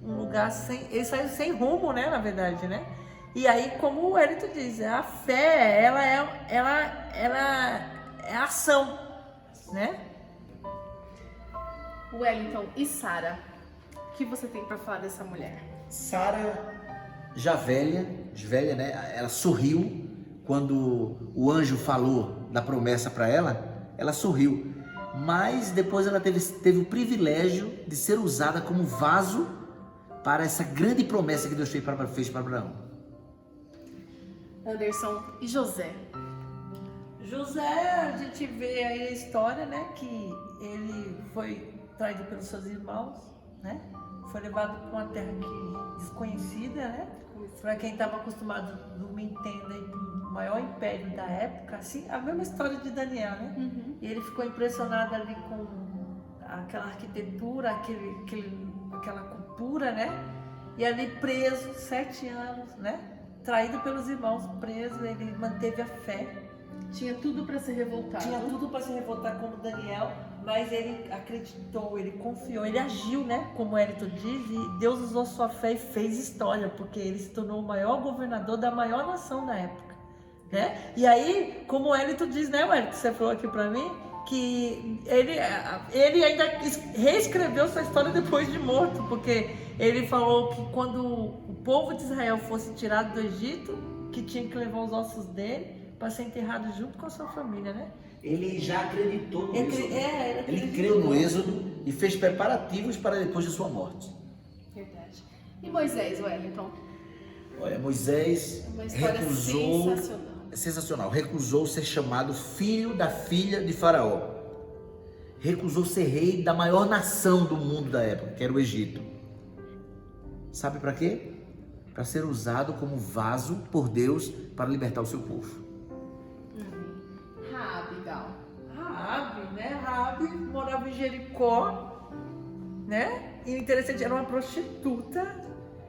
um lugar ele saiu sem rumo, né, na verdade, né? E aí, como o Wellington diz, a fé, ela é ação, né? Wellington e Sara, o que você tem para falar dessa mulher? Sara, já velha, né? Ela sorriu quando o anjo falou da promessa para ela sorriu. Mas depois ela teve o privilégio de ser usada como vaso para essa grande promessa que Deus fez para Abraão. Anderson e José. José, a gente vê aí a história, né? Que ele foi traído pelos seus irmãos, né? Foi levado para uma terra desconhecida, né? Para quem estava acostumado, não me entenda, com o maior império da época, assim, a mesma história de Daniel, né? Uhum. E ele ficou impressionado ali com aquela arquitetura, aquela cultura, né? E ali preso, 7 anos, né? Traído pelos irmãos, preso, ele manteve a fé. Tinha tudo para ser revoltado. Tinha tudo para se revoltar como Daniel, mas ele acreditou, ele confiou, ele agiu, né? Como Wellington diz, e Deus usou sua fé e fez história, porque ele se tornou o maior governador da maior nação da época, né? E aí, como Wellington diz, né, Wellington, você falou aqui para mim, que ele ainda reescreveu sua história depois de morto, porque ele falou que quando o povo de Israel fosse tirado do Egito, que tinha que levar os ossos dele para ser enterrado junto com a sua família, né? Ele já acreditou no Êxodo. Ele creu no Êxodo e fez preparativos para depois de sua morte. Verdade. E Moisés, Wellington? Olha, Moisés Uma história recusou, sensacional. Recusou ser chamado filho da filha de Faraó. Recusou ser rei da maior nação do mundo da época, que era o Egito. Sabe para quê? Para ser usado como vaso por Deus para libertar o seu povo. Raabe, né? Raabe morava em Jericó, né? E o interessante, era uma prostituta,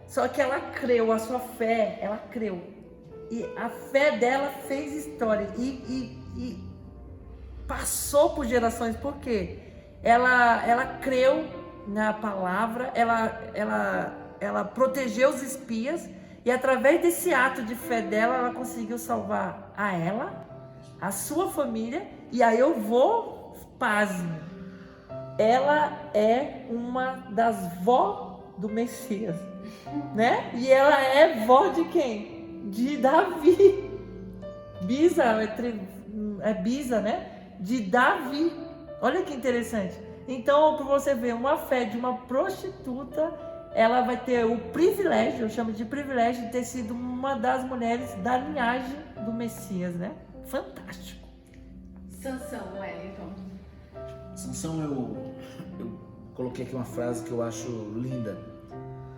só que ela creu, a sua fé, ela creu. E a fé dela fez história e passou por gerações, por quê? Ela creu na palavra, ela protegeu os espias, e através desse ato de fé dela, ela conseguiu salvar a ela, a sua família. E aí eu vou, pasme, ela é uma das vó do Messias, né? E ela é vó de quem? De Davi, bisa, bisa, né? De Davi. Olha que interessante. Então, para você ver, uma fé de uma prostituta, ela vai ter o privilégio, eu chamo de privilégio, de ter sido uma das mulheres da linhagem do Messias, né? Fantástico. Sansão, Wellington. Sansão, eu coloquei aqui uma frase que eu acho linda.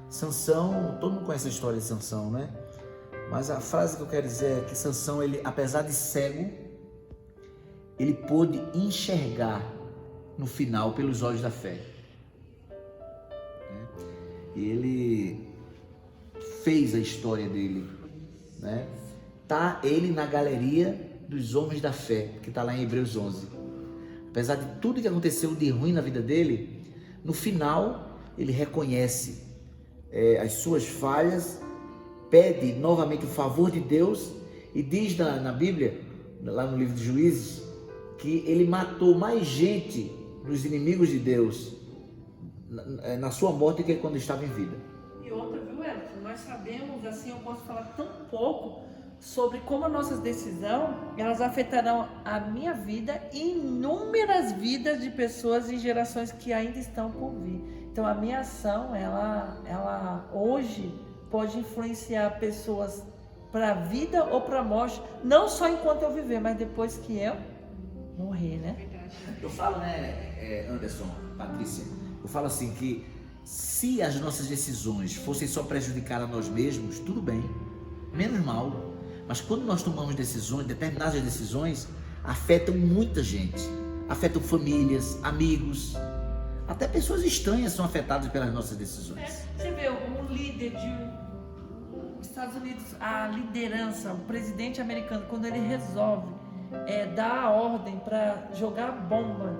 Sansão, todo mundo conhece a história de Sansão, né? Mas a frase que eu quero dizer é que Sansão, ele, apesar de cego, ele pôde enxergar no final pelos olhos da fé. E ele fez a história dele, né? Tá ele na galeria dos homens da fé, que está lá em Hebreus 11. Apesar de tudo que aconteceu de ruim na vida dele, no final ele reconhece as suas falhas, pede novamente o favor de Deus e diz na Bíblia, lá no livro de Juízes, que ele matou mais gente dos inimigos de Deus na sua morte do que quando estava em vida. E outra, viu, Wellington? Nós sabemos, assim, eu posso falar tão pouco sobre como as nossas decisões, elas afetarão a minha vida e inúmeras vidas de pessoas e gerações que ainda estão por vir. Então a minha ação, ela hoje pode influenciar pessoas para a vida ou para a morte, não só enquanto eu viver, mas depois que eu morrer, né? Eu falo, né, Anderson, Patrícia, eu falo assim que se as nossas decisões fossem só prejudicar a nós mesmos, tudo bem, menos mal. Mas quando nós tomamos decisões, determinadas decisões afetam muita gente, afetam famílias, amigos, até pessoas estranhas são afetadas pelas nossas decisões. Você vê, um líder dos Estados Unidos, a liderança, o presidente americano, quando ele resolve dar a ordem para jogar bomba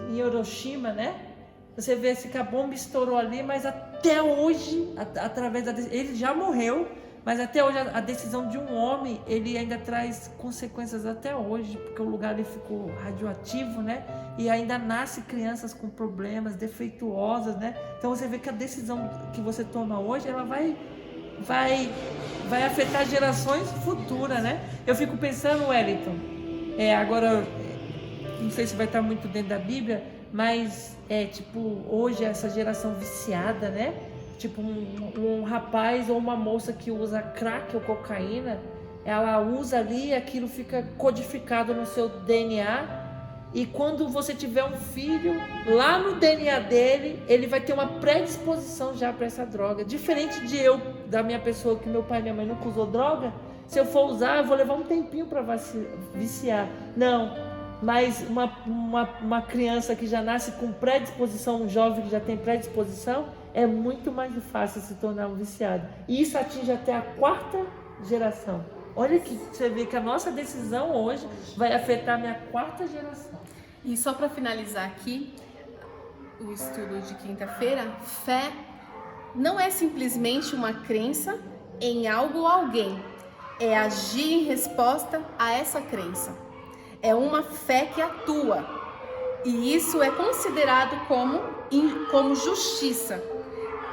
em Hiroshima, né? Você vê que a bomba estourou ali, mas até hoje, através da ele já morreu, Mas até hoje a decisão de um homem, ele ainda traz consequências até hoje, porque o lugar ele ficou radioativo, né? E ainda nasce crianças com problemas, defeituosas, né? Então você vê que a decisão que você toma hoje, ela vai afetar gerações futuras, né? Eu fico pensando, Wellington, agora, não sei se vai estar muito dentro da Bíblia, mas tipo, hoje essa geração viciada, né? Tipo um rapaz ou uma moça que usa crack ou cocaína, ela usa ali, aquilo fica codificado no seu DNA, e quando você tiver um filho, lá no DNA dele, ele vai ter uma predisposição já para essa droga. Diferente da minha pessoa, que meu pai e minha mãe nunca usou droga, se eu for usar, eu vou levar um tempinho para viciar. Não, mas uma criança que já nasce com predisposição, um jovem que já tem predisposição, é muito mais fácil se tornar um viciado. E isso atinge até a 4ª geração. Olha que você vê que a nossa decisão hoje vai afetar a minha 4ª geração. E só para finalizar aqui o estudo de quinta-feira, fé não é simplesmente uma crença em algo ou alguém. É agir em resposta a essa crença. É uma fé que atua. E isso é considerado como justiça.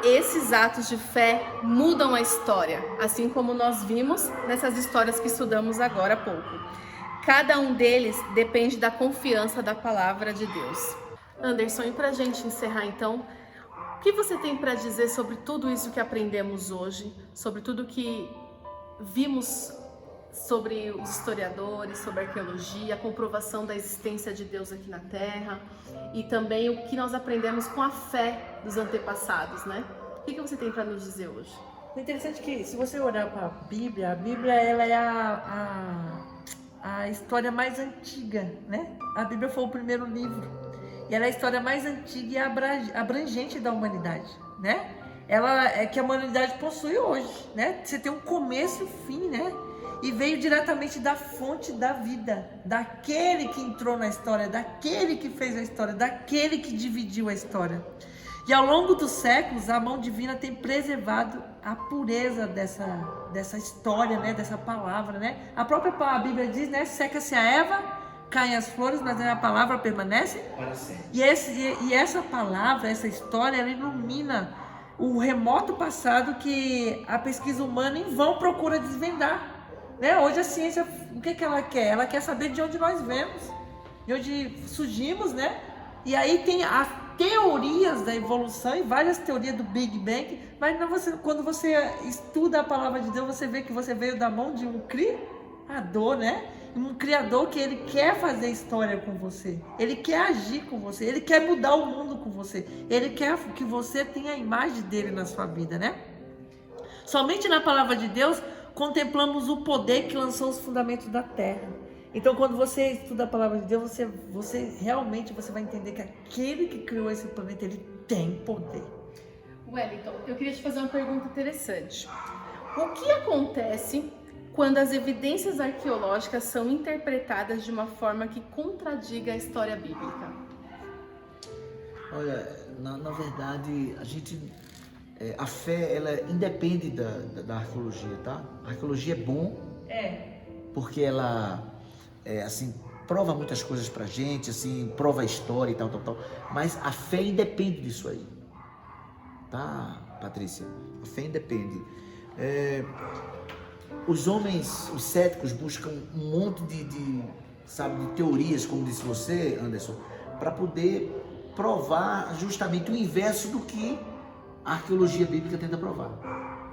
Esses atos de fé mudam a história, assim como nós vimos nessas histórias que estudamos agora há pouco. Cada um deles depende da confiança da palavra de Deus. Anderson, e para a gente encerrar então, o que você tem para dizer sobre tudo isso que aprendemos hoje, sobre tudo que vimos sobre os historiadores, sobre a arqueologia, a comprovação da existência de Deus aqui na Terra e também o que nós aprendemos com a fé dos antepassados, né? O que você tem para nos dizer hoje? O interessante é que, se você olhar para a Bíblia ela é a história mais antiga, né? A Bíblia foi o primeiro livro e ela é a história mais antiga e abrangente da humanidade, né? Ela é que a humanidade possui hoje, né? Você tem um começo e fim, né? E veio diretamente da fonte da vida, daquele que entrou na história, daquele que fez a história, daquele que dividiu a história. E ao longo dos séculos, a mão divina tem preservado a pureza dessa história, né? Dessa palavra, né? A própria Bíblia diz, né? Seca-se a erva, caem as flores, mas a palavra permanece. Para sempre. E essa palavra, essa história, ela ilumina o remoto passado que a pesquisa humana em vão procura desvendar. Né? Hoje a ciência, o que ela quer? Ela quer saber de onde nós vemos, de onde surgimos, né? E aí tem as teorias da evolução e várias teorias do Big Bang, mas quando você estuda a palavra de Deus, você vê que você veio da mão de um criador, né? Um criador que ele quer fazer história com você, ele quer agir com você, ele quer mudar o mundo com você, ele quer que você tenha a imagem dele na sua vida, né? Somente na palavra de Deus contemplamos o poder que lançou os fundamentos da terra. Então, quando você estuda a palavra de Deus, você realmente vai entender que aquele que criou esse planeta, ele tem poder. Wellington, eu queria te fazer uma pergunta interessante. O que acontece quando as evidências arqueológicas são interpretadas de uma forma que contradiga a história bíblica? Olha, na verdade, a fé, ela independe da arqueologia, tá? A arqueologia é bom, porque ela, assim, prova muitas coisas pra gente, assim, prova a história e tal, mas a fé independe disso aí, tá, Patrícia? A fé independe. Os homens, os céticos, buscam um monte de teorias, como disse você, Anderson, para poder provar justamente o inverso do que a arqueologia bíblica tenta provar,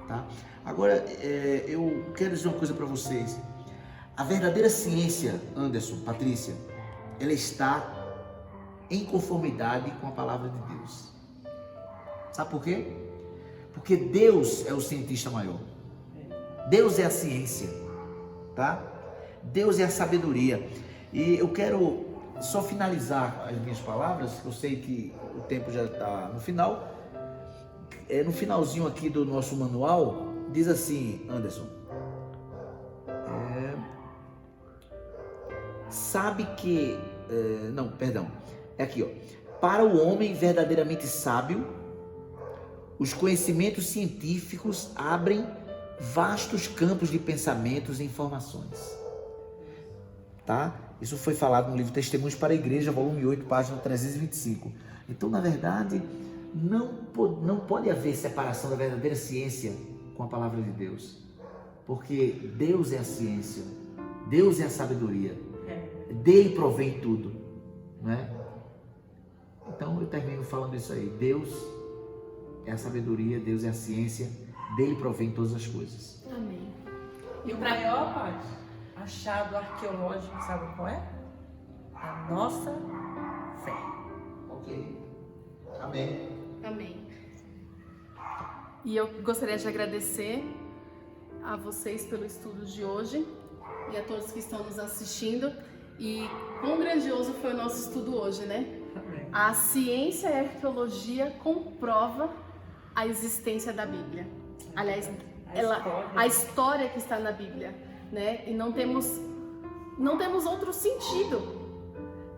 tá? Agora, eu quero dizer uma coisa para vocês. A verdadeira ciência, Anderson, Patrícia, ela está em conformidade com a palavra de Deus. Sabe por quê? Porque Deus é o cientista maior. Deus é a ciência, tá? Deus é a sabedoria. E eu quero só finalizar as minhas palavras, eu sei que o tempo já está no final. No finalzinho aqui do nosso manual, diz assim, Anderson, sabe que, não, perdão, é aqui, ó, para o homem verdadeiramente sábio, os conhecimentos científicos abrem vastos campos de pensamentos e informações. Tá? Isso foi falado no livro Testemunhos para a Igreja, volume 8, página 325. Então, na verdade, não pode haver separação da verdadeira ciência com a palavra de Deus. Porque Deus é a ciência, Deus é a sabedoria, dele provém tudo, né? Então eu termino falando isso aí. Deus é a sabedoria, Deus é a ciência, dele provém todas as coisas. Amém. E o maior, Pai, achado arqueológico, sabe qual é? A nossa fé. Ok. Amém. Amém. E eu gostaria de agradecer a vocês pelo estudo de hoje e a todos que estão nos assistindo. E quão grandioso foi o nosso estudo hoje, né? Amém. A ciência e a arqueologia comprova a existência da Bíblia. Aliás, a história que está na Bíblia, né? E não temos outro sentido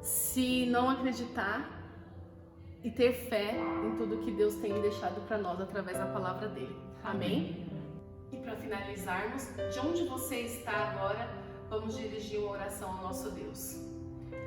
se não acreditar e ter fé em tudo que Deus tem deixado para nós através da palavra dele. Amém? E para finalizarmos, de onde você está agora, vamos dirigir uma oração ao nosso Deus.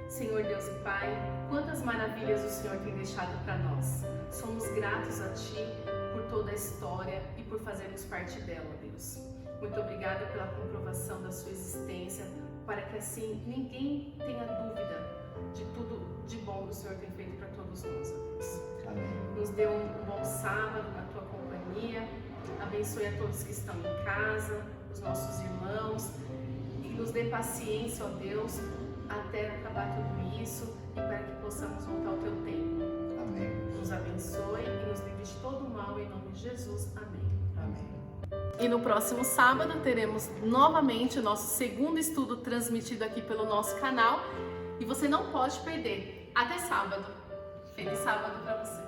Senhor Deus e Pai, quantas maravilhas o Senhor tem deixado para nós. Somos gratos a Ti por toda a história e por fazermos parte dela, Deus. Muito obrigada pela comprovação da sua existência, para que assim ninguém tenha dúvida de tudo de bom que o Senhor tem feito para todos nós, Deus. Amém. Nos dê um bom sábado na Tua companhia, abençoe a todos que estão em casa, os nossos irmãos, e nos dê paciência, ó Deus, até acabar tudo isso e para que possamos voltar ao Teu tempo. Amém. Nos abençoe e nos livre de todo o mal, em nome de Jesus. Amém. Amém. E no próximo sábado teremos novamente o nosso segundo estudo transmitido aqui pelo nosso canal e você não pode perder. Até sábado. Feliz sábado para você.